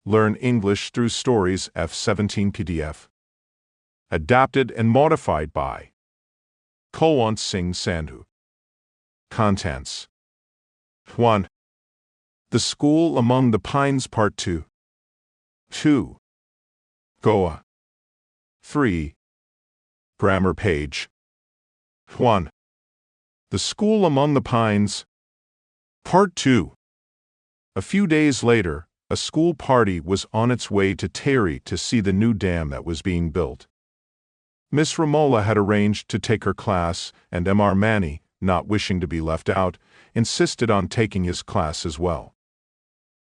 Learn English through stories F17 PDF. Adapted and modified by Kulwant Singh Sandhu. Contents 1. The School Among the Pines Part 2. 2. Goa. 3. Grammar page. 1. The School Among the Pines. Part 2. A few days later, a school party was on its way to Terry to see the new dam that was being built. Miss Ramola had arranged to take her class, and Mr. Mani, not wishing to be left out, insisted on taking his class as well.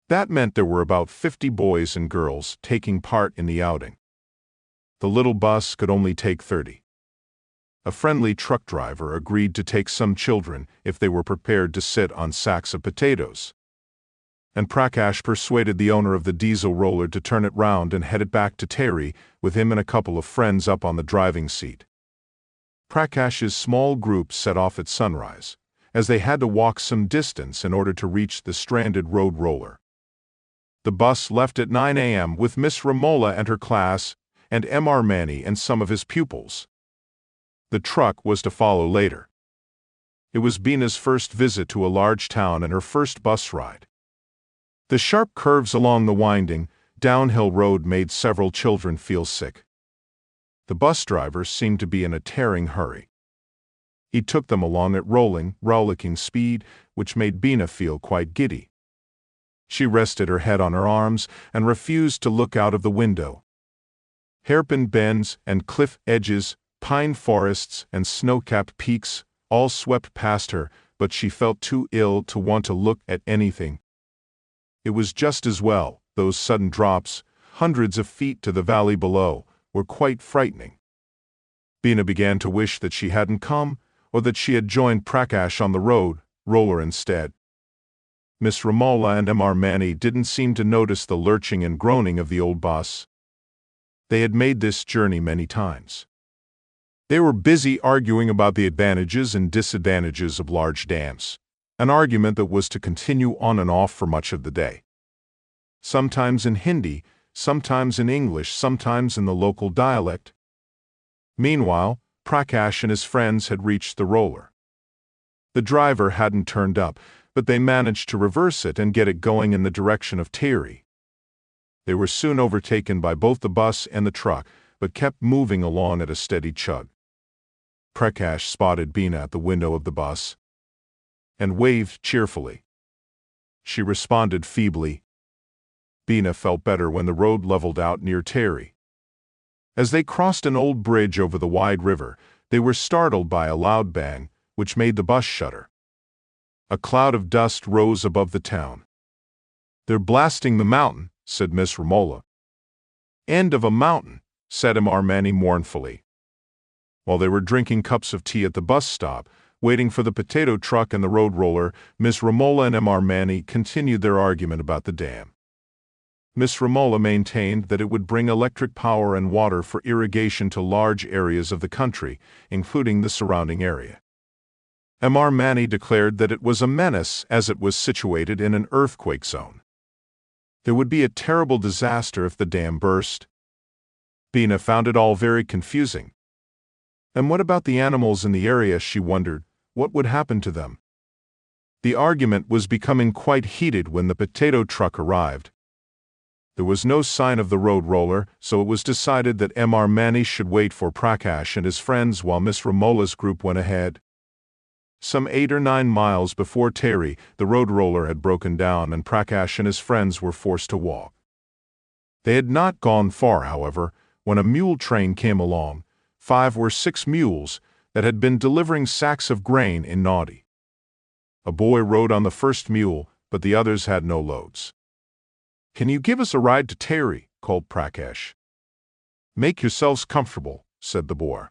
That meant there were about 50 boys and girls taking part in the outing. The little bus could only take 30. A friendly truck driver agreed to take some children if they were prepared to sit on sacks of potatoes. And Prakash persuaded the owner of the diesel roller to turn it round and head it back to Terry, with him and a couple of friends up on the driving seat. Prakash's small group set off at sunrise, as they had to walk some distance in order to reach the stranded road roller. The bus left at 9 a.m. with Miss Ramola and her class, and Mr. Mani and some of his pupils. The truck was to follow later. It was Bina's first visit to a large town and her first bus ride. The sharp curves along the winding, downhill road made several children feel sick. The bus driver seemed to be in a tearing hurry. He took them along at rollicking speed, which made Bina feel quite giddy. She rested her head on her arms and refused to look out of the window. Hairpin bends and cliff edges, pine forests and snow-capped peaks all swept past her, but she felt too ill to want to look at anything. It was just as well. Those sudden drops, hundreds of feet to the valley below, were quite frightening. Bina began to wish that she hadn't come, or that she had joined Prakash on the roller instead. Miss Ramola and Mr. Mani didn't seem to notice the lurching and groaning of the old bus. They had made this journey many times. They were busy arguing about the advantages and disadvantages of large dams, an argument that was to continue on and off for much of the day. Sometimes in Hindi, sometimes in English, sometimes in the local dialect. Meanwhile, Prakash and his friends had reached the roller. The driver hadn't turned up, but they managed to reverse it and get it going in the direction of Terry. They were soon overtaken by both the bus and the truck, but kept moving along at a steady chug. Prakash spotted Bina at the window of the bus and waved cheerfully. She responded feebly. Bina felt better when the road leveled out near Terry. As they crossed an old bridge over the wide river, they were startled by a loud bang, which made the bus shudder. A cloud of dust rose above the town. "They're blasting the mountain," said Miss Ramola. "End of a mountain," said Mr. Mani mournfully. While they were drinking cups of tea at the bus stop, waiting for the potato truck and the road roller, Miss Ramola and Mr. Mani continued their argument about the dam. Miss Ramola maintained that it would bring electric power and water for irrigation to large areas of the country, including the surrounding area. Mr. Mani declared that it was a menace as it was situated in an earthquake zone. There would be a terrible disaster if the dam burst. Bina found it all very confusing. And what about the animals in the area, she wondered? What would happen to them? The argument was becoming quite heated when the potato truck arrived. There was no sign of the road roller, so it was decided that Mr. Mani should wait for Prakash and his friends while Miss Ramola's group went ahead. Some 8 or 9 miles before Terry, the road roller had broken down and Prakash and his friends were forced to walk. They had not gone far, however, when a mule train came along, 5 or 6 mules that had been delivering sacks of grain in Nadi. A boy rode on the first mule, but the others had no loads. "Can you give us a ride to Terry?" called Prakash. "Make yourselves comfortable," said the boy.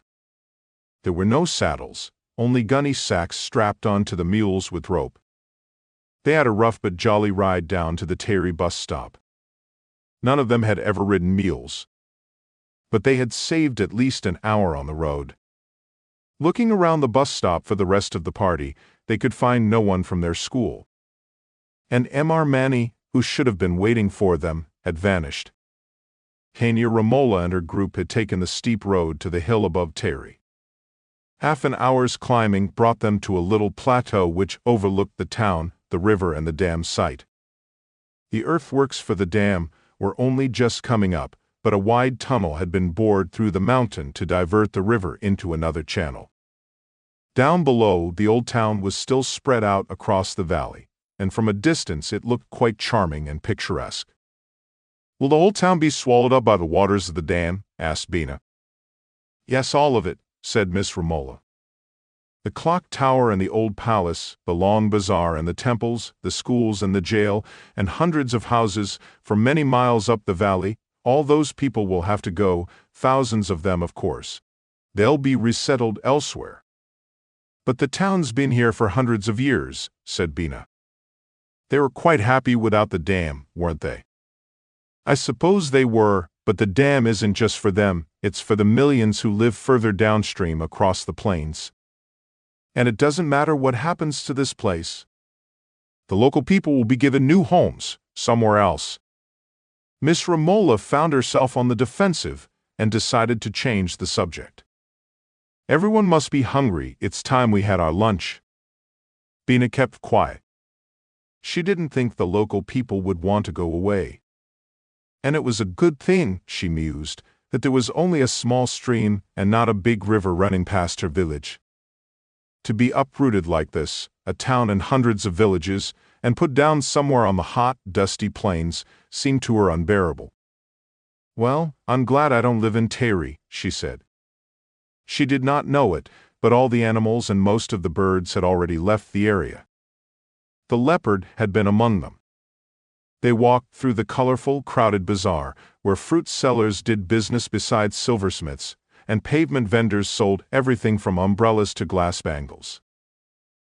There were no saddles, only gunny sacks strapped onto the mules with rope. They had a rough but jolly ride down to the Terry bus stop. None of them had ever ridden mules, but they had saved at least an hour on the road. Looking around the bus stop for the rest of the party, they could find no one from their school. And Mr. Mani, who should have been waiting for them, had vanished. Kania Romola and her group had taken the steep road to the hill above Terry. Half an hour's climbing brought them to a little plateau which overlooked the town, the river, and the dam site. The earthworks for the dam were only just coming up, but a wide tunnel had been bored through the mountain to divert the river into another channel. Down below, the old town was still spread out across the valley, and from a distance it looked quite charming and picturesque. "Will the whole town be swallowed up by the waters of the dam?" asked Bina. "Yes, all of it," said Miss Romola. "The clock tower and the old palace, the long bazaar and the temples, the schools and the jail, and hundreds of houses for many miles up the valley, all those people will have to go, thousands of them, of course. They'll be resettled elsewhere." "But the town's been here for hundreds of years," said Bina. "They were quite happy without the dam, weren't they?" "I suppose they were, but the dam isn't just for them, it's for the millions who live further downstream across the plains. And it doesn't matter what happens to this place. The local people will be given new homes, somewhere else." Miss Romola found herself on the defensive and decided to change the subject. "Everyone must be hungry, it's time we had our lunch." Bina kept quiet. She didn't think the local people would want to go away. And it was a good thing, she mused, that there was only a small stream and not a big river running past her village. To be uprooted like this, a town and hundreds of villages, and put down somewhere on the hot, dusty plains, seemed to her unbearable. "Well, I'm glad I don't live in Terry," she said. She did not know it, but all the animals and most of the birds had already left the area. The leopard had been among them. They walked through the colorful, crowded bazaar, where fruit sellers did business beside silversmiths, and pavement vendors sold everything from umbrellas to glass bangles.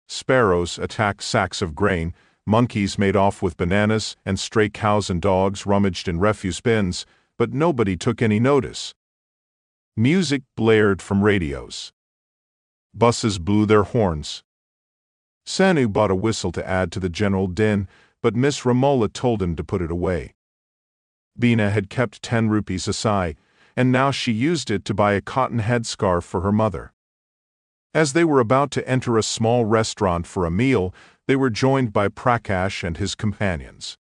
Sparrows attacked sacks of grain, monkeys made off with bananas, and stray cows and dogs rummaged in refuse bins, but nobody took any notice. Music blared from radios. Buses blew their horns. Sanu bought a whistle to add to the general din, but Miss Romola told him to put it away. Bina had kept 10 rupees aside, and now she used it to buy a cotton headscarf for her mother. As they were about to enter a small restaurant for a meal, they were joined by Prakash and his companions.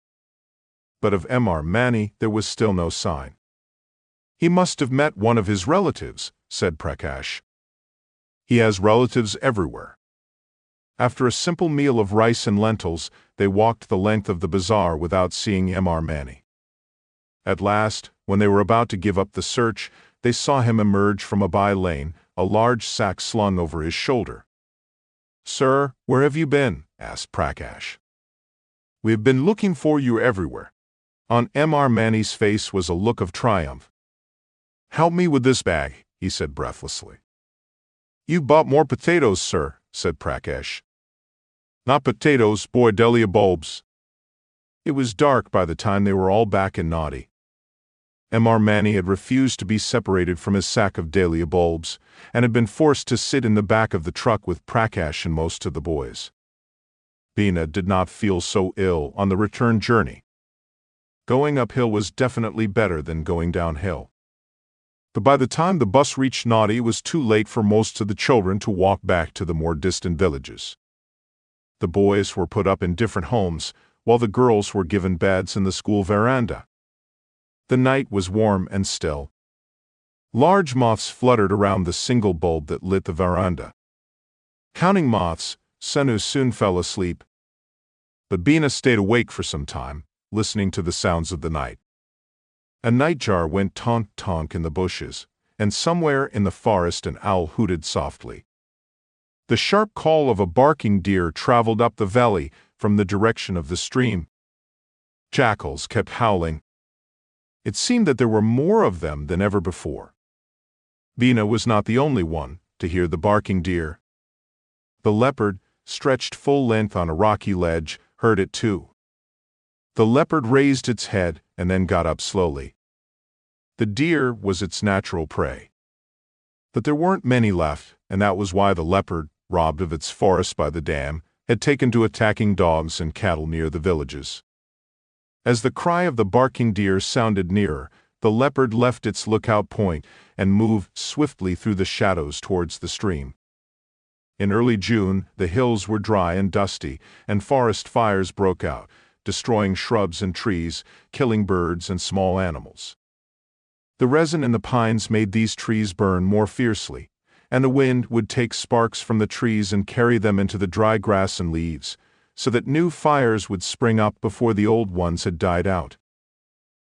But of Mr. Mani there was still no sign. "He must have met one of his relatives," said Prakash. "He has relatives everywhere." After a simple meal of rice and lentils, they walked the length of the bazaar without seeing Mr. Mani. At last, when they were about to give up the search, they saw him emerge from a by-lane, a large sack slung over his shoulder. "Sir, where have you been?" asked Prakash. "We have been looking for you everywhere." On Mr. Mani's face was a look of triumph. "Help me with this bag," he said breathlessly. "You bought more potatoes, sir," said Prakash. "Not potatoes, boy, dahlia bulbs." It was dark by the time they were all back in Noddy. Mr. Mani had refused to be separated from his sack of dahlia bulbs, and had been forced to sit in the back of the truck with Prakash and most of the boys. Bina did not feel so ill on the return journey. Going uphill was definitely better than going downhill. But by the time the bus reached Noddy, it was too late for most of the children to walk back to the more distant villages. The boys were put up in different homes, while the girls were given beds in the school veranda. The night was warm and still. Large moths fluttered around the single bulb that lit the veranda. Counting moths, Sanu soon fell asleep. But Bina stayed awake for some time, listening to the sounds of the night. A nightjar went tonk-tonk in the bushes, and somewhere in the forest an owl hooted softly. The sharp call of a barking deer traveled up the valley from the direction of the stream. Jackals kept howling. It seemed that there were more of them than ever before. Bina was not the only one to hear the barking deer. The leopard, stretched full length on a rocky ledge, heard it too. The leopard raised its head and then got up slowly. The deer was its natural prey. But there weren't many left, and that was why the leopard, robbed of its forest by the dam, had taken to attacking dogs and cattle near the villages. As the cry of the barking deer sounded nearer, the leopard left its lookout point and moved swiftly through the shadows towards the stream. In early June, the hills were dry and dusty, and forest fires broke out, destroying shrubs and trees, killing birds and small animals. The resin in the pines made these trees burn more fiercely, and the wind would take sparks from the trees and carry them into the dry grass and leaves, so that new fires would spring up before the old ones had died out.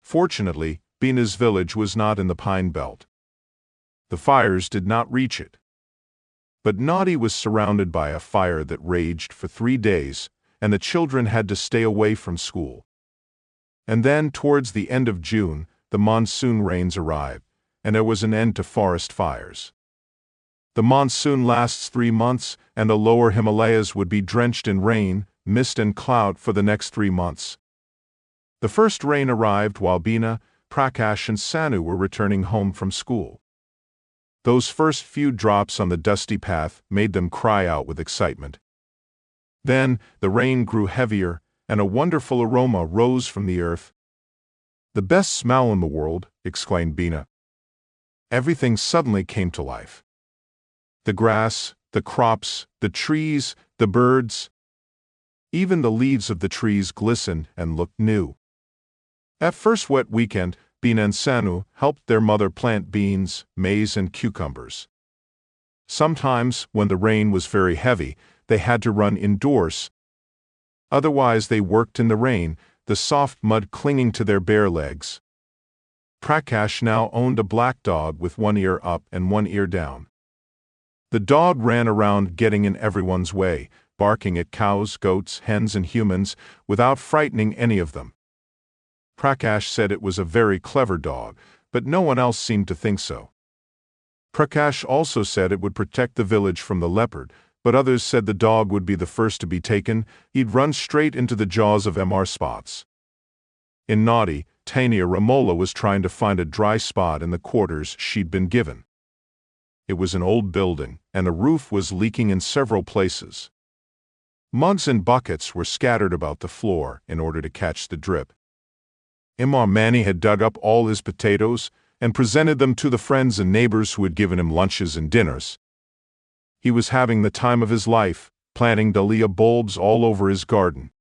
Fortunately, Bina's village was not in the pine belt. The fires did not reach it. But Nadi was surrounded by a fire that raged for 3 days, and the children had to stay away from school. And then, towards the end of June, the monsoon rains arrived, and there was an end to forest fires. The monsoon lasts 3 months, and the lower Himalayas would be drenched in rain, mist and cloud for the next 3 months. The first rain arrived while Bina, Prakash and Sanu were returning home from school. Those first few drops on the dusty path made them cry out with excitement. Then the rain grew heavier, and a wonderful aroma rose from the earth. "The best smell in the world," exclaimed Bina. Everything suddenly came to life. The grass, the crops, the trees, the birds. Even the leaves of the trees glistened and looked new. At first wet weekend, Bina and Sanu helped their mother plant beans, maize and cucumbers. Sometimes, when the rain was very heavy, they had to run indoors. Otherwise they worked in the rain, the soft mud clinging to their bare legs. Prakash now owned a black dog with one ear up and one ear down. The dog ran around getting in everyone's way, barking at cows, goats, hens and humans, without frightening any of them. Prakash said it was a very clever dog, but no one else seemed to think so. Prakash also said it would protect the village from the leopard, but others said the dog would be the first to be taken. He'd run straight into the jaws of Mr. Spots. In Nadi, Tania Ramola was trying to find a dry spot in the quarters she'd been given. It was an old building, and the roof was leaking in several places. Mugs and buckets were scattered about the floor in order to catch the drip. Imam Mani had dug up all his potatoes and presented them to the friends and neighbors who had given him lunches and dinners. He was having the time of his life, planting dahlia bulbs all over his garden.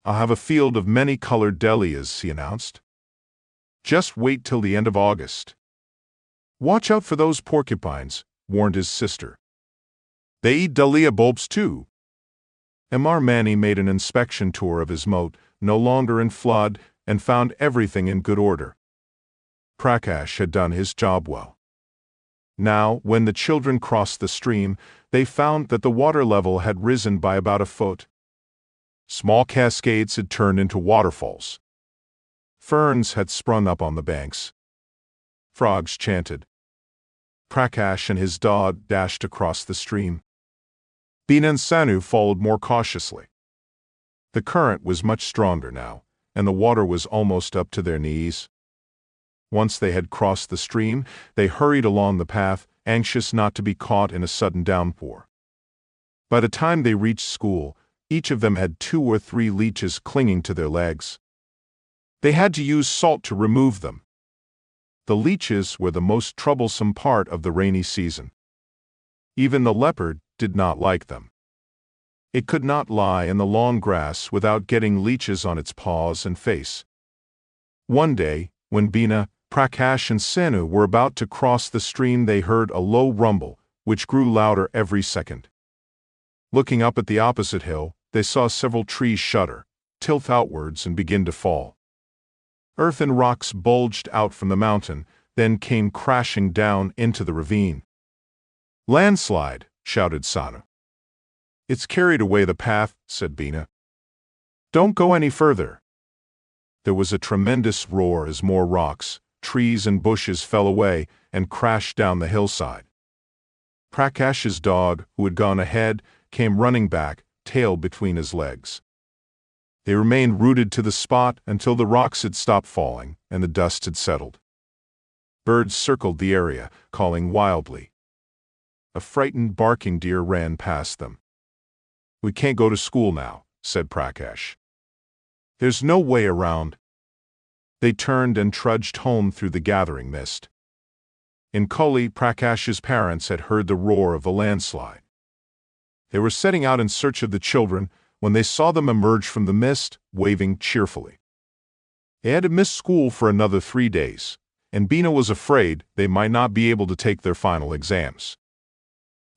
"I'll have a field of many-colored dahlias," he announced. "Just wait till the end of August." "Watch out for those porcupines," warned his sister. "They eat dahlia bulbs too." Imam Mani made an inspection tour of his moat, no longer in flood, and found everything in good order. Prakash had done his job well. Now, when the children crossed the stream, they found that the water level had risen by about a foot. Small cascades had turned into waterfalls. Ferns had sprung up on the banks. Frogs chanted. Prakash and his dog dashed across the stream. Bina and Sanu followed more cautiously. The current was much stronger now, and the water was almost up to their knees. Once they had crossed the stream, they hurried along the path, anxious not to be caught in a sudden downpour. By the time they reached school, each of them had 2 or 3 leeches clinging to their legs. They had to use salt to remove them. The leeches were the most troublesome part of the rainy season. Even the leopard did not like them. It could not lie in the long grass without getting leeches on its paws and face. One day, when Bina, Prakash and Sanu were about to cross the stream, they heard a low rumble, which grew louder every second. Looking up at the opposite hill, they saw several trees shudder, tilt outwards and begin to fall. Earth and rocks bulged out from the mountain, then came crashing down into the ravine. "Landslide!" shouted Sanu. "It's carried away the path," said Bina. "Don't go any further." There was a tremendous roar as more rocks, trees and bushes fell away and crashed down the hillside. Prakash's dog, who had gone ahead, came running back, tail between his legs. They remained rooted to the spot until the rocks had stopped falling and the dust had settled. Birds circled the area, calling wildly. A frightened barking deer ran past them. "We can't go to school now," said Prakash. There's no way around. They turned and trudged home through the gathering mist. In Koli, Prakash's parents had heard the roar of the landslide. They were setting out in search of the children when they saw them emerge from the mist, waving cheerfully. They had to miss school for another 3 days, and Bina was afraid they might not be able to take their final exams.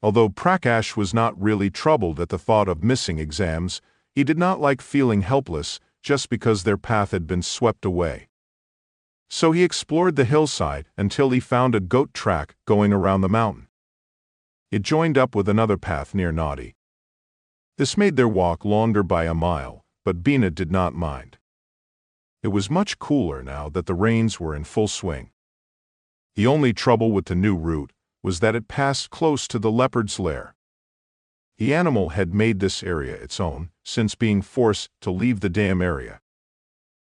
Although Prakash was not really troubled at the thought of missing exams, he did not like feeling helpless just because their path had been swept away. So he explored the hillside until he found a goat track going around the mountain. It joined up with another path near Nadi. This made their walk longer by a mile, but Bina did not mind. It was much cooler now that the rains were in full swing. The only trouble with the new route was that it passed close to the leopard's lair. The animal had made this area its own since being forced to leave the dam area.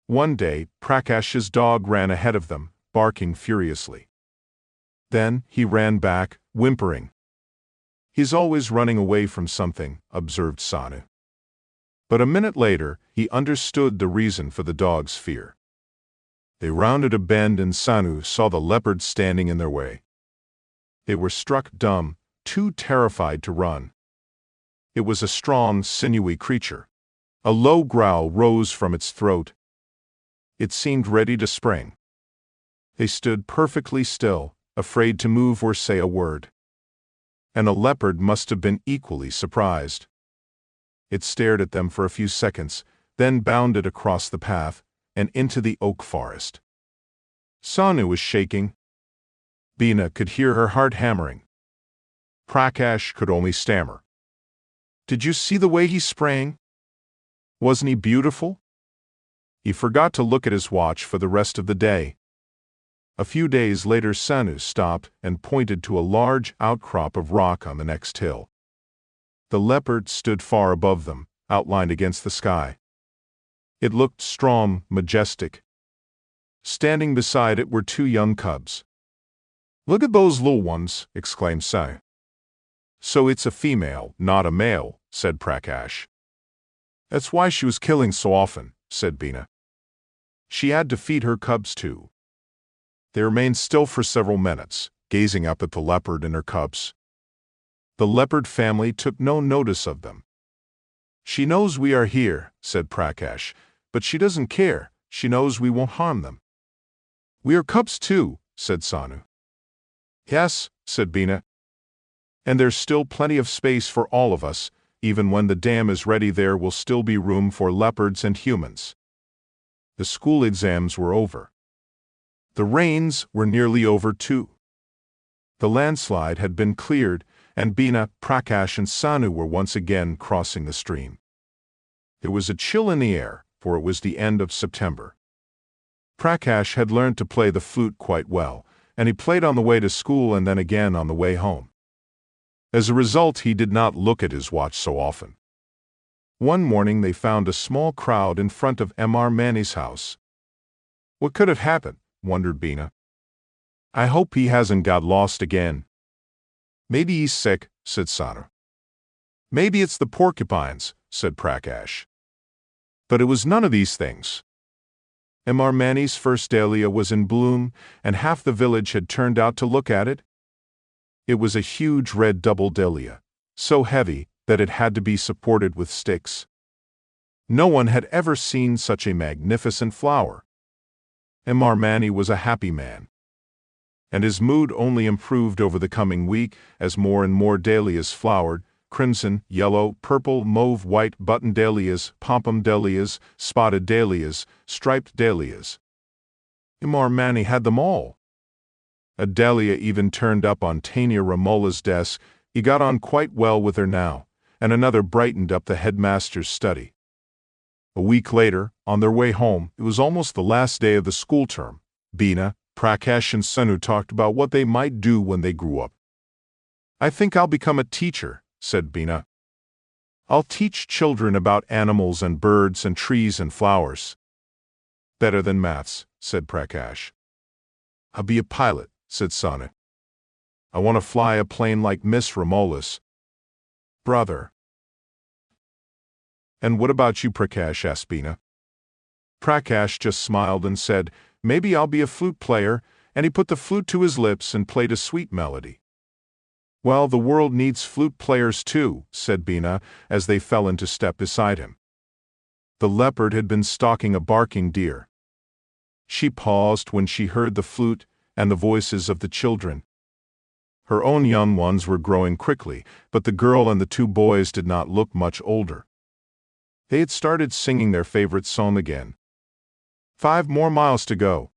One day, Prakash's dog ran ahead of them, barking furiously. Then he ran back, whimpering. "He's always running away from something," observed Sanu. But a minute later, he understood the reason for the dog's fear. They rounded a bend and Sanu saw the leopard standing in their way. They were struck dumb, too terrified to run. It was a strong, sinewy creature. A low growl rose from its throat. It seemed ready to spring. They stood perfectly still, afraid to move or say a word. And a leopard must have been equally surprised. It stared at them for a few seconds, then bounded across the path and into the oak forest. Sanu was shaking. Bina could hear her heart hammering. Prakash could only stammer. "Did you see the way he sprang? Wasn't he beautiful?" He forgot to look at his watch for the rest of the day. A few days later, Sanu stopped and pointed to a large outcrop of rock on the next hill. The leopard stood far above them, outlined against the sky. It looked strong, majestic. Standing beside it were 2 young cubs. "Look at those little ones," exclaimed Sanu. "So it's a female, not a male," said Prakash. "That's why she was killing so often," said Bina. "She had to feed her cubs too." They remained still for several minutes, gazing up at the leopard and her cubs. The leopard family took no notice of them. "She knows we are here," said Prakash, "but she doesn't care. She knows we won't harm them." "We are cubs too," said Sanu. "Yes," said Bina. "And there's still plenty of space for all of us. Even when the dam is ready, there will still be room for leopards and humans." The school exams were over. The rains were nearly over too. The landslide had been cleared, and Bina, Prakash, and Sanu were once again crossing the stream. There was a chill in the air, for it was the end of September. Prakash had learned to play the flute quite well, and he played on the way to school and then again on the way home. As a result, he did not look at his watch so often. One morning they found a small crowd in front of Mr. Mani's house. "What could have happened?" wondered Bina. "I hope he hasn't got lost again." "Maybe he's sick," said Sanu. "Maybe it's the porcupines," said Prakash. But it was none of these things. Mr. Mani's first dahlia was in bloom, and half the village had turned out to look at it. It was a huge red double dahlia, so heavy that it had to be supported with sticks. No one had ever seen such a magnificent flower. Mr. Mani was a happy man. And his mood only improved over the coming week as more and more dahlias flowered: crimson, yellow, purple, mauve, white, button dahlias, pompon dahlias, spotted dahlias, striped dahlias. Mr. Mani had them all. A dahlia even turned up on Tanya Ramola's desk. He got on quite well with her now, and another brightened up the headmaster's study. A week later, on their way home, it was almost the last day of the school term. Bina, Prakash, and Sanu talked about what they might do when they grew up. "I think I'll become a teacher," said Bina. "I'll teach children about animals and birds and trees and flowers." "Better than maths," said Prakash. "I'll be a pilot," said Sanu. "I want to fly a plane like Miss Ramola's." "Brother." "And what about you, Prakash?" asked Bina. Prakash just smiled and said, "Maybe I'll be a flute player," and he put the flute to his lips and played a sweet melody. "Well, the world needs flute players too," said Bina, as they fell into step beside him. The leopard had been stalking a barking deer. She paused when she heard the flute and the voices of the children. Her own young ones were growing quickly, but the girl and the two boys did not look much older. They had started singing their favorite song again. 5 more miles to go.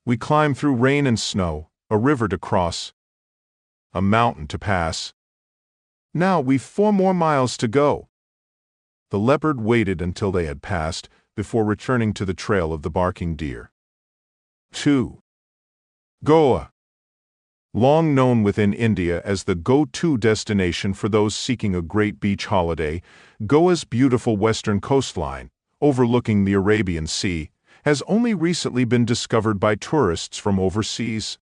We climb through rain and snow, a river to cross, a mountain to pass. Now we've 4 more miles to go." The leopard waited until they had passed before returning to the trail of the barking deer. 2. Goa. Long known within India as the go-to destination for those seeking a great beach holiday, Goa's beautiful western coastline, overlooking the Arabian Sea, has only recently been discovered by tourists from overseas.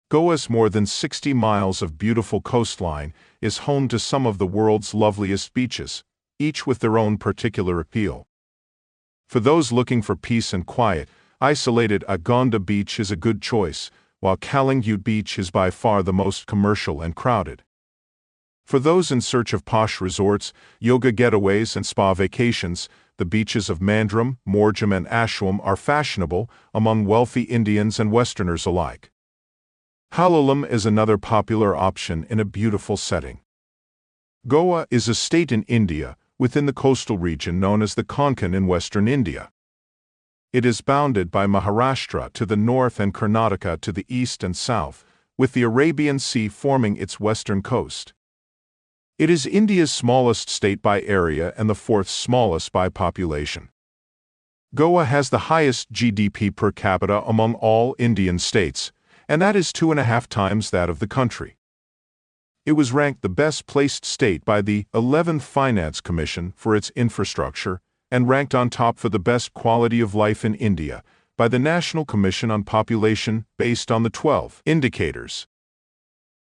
Goa's more than 60 miles of beautiful coastline is home to some of the world's loveliest beaches, each with their own particular appeal. For those looking for peace and quiet, isolated Agonda Beach is a good choice, while Calangute Beach is by far the most commercial and crowded. For those in search of posh resorts, yoga getaways and spa vacations, the beaches of Mandram, Morjam and Ashwam are fashionable among wealthy Indians and Westerners alike. Halolem is another popular option in a beautiful setting. Goa is a state in India within the coastal region known as the Konkan in western India. It is bounded by Maharashtra to the north and Karnataka to the east and south, with the Arabian Sea forming its western coast. It is India's smallest state by area and the 4th smallest by population. Goa has the highest GDP per capita among all Indian states, and that is 2.5 times that of the country. It was ranked the best-placed state by the 11th Finance Commission for its infrastructure, and ranked on top for the best quality of life in India by the National Commission on Population based on the 12 indicators.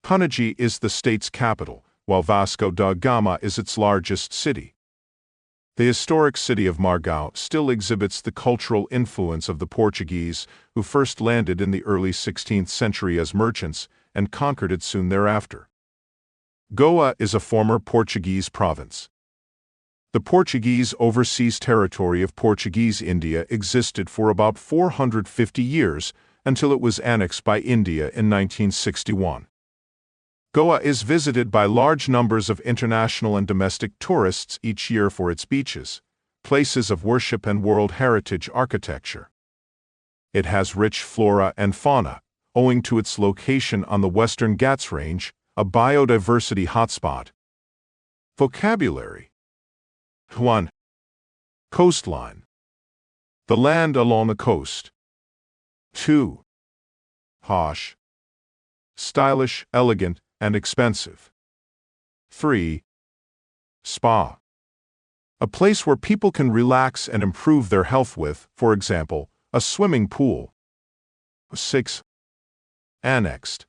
Panaji is the state's capital, while Vasco da Gama is its largest city. The historic city of Margao still exhibits the cultural influence of the Portuguese, who first landed in the early 16th century as merchants and conquered it soon thereafter. Goa is a former Portuguese province. The Portuguese overseas territory of Portuguese India existed for about 450 years until it was annexed by India in 1961. Goa is visited by large numbers of international and domestic tourists each year for its beaches, places of worship and World Heritage architecture. It has rich flora and fauna, owing to its location on the Western Ghats Range, a biodiversity hotspot. Vocabulary. 1. Coastline. The land along the coast. 2. Posh. Stylish, elegant, and expensive. 3. Spa. A place where people can relax and improve their health with, for example, a swimming pool. 6. Annexed.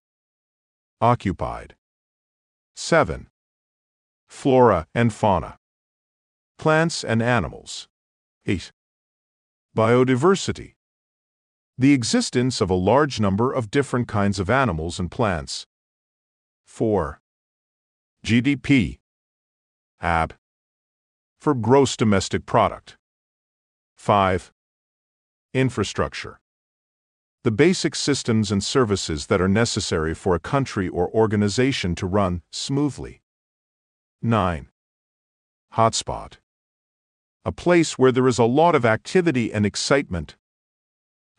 Occupied. 7. Flora and fauna. Plants and animals. 8. Biodiversity. The existence of a large number of different kinds of animals and plants. 4. GDP. AB. For gross domestic product. 5. Infrastructure. The basic systems and services that are necessary for a country or organization to run smoothly. 9. Hotspot. A place where there is a lot of activity and excitement.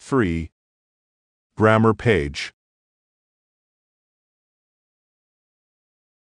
3. Grammar page.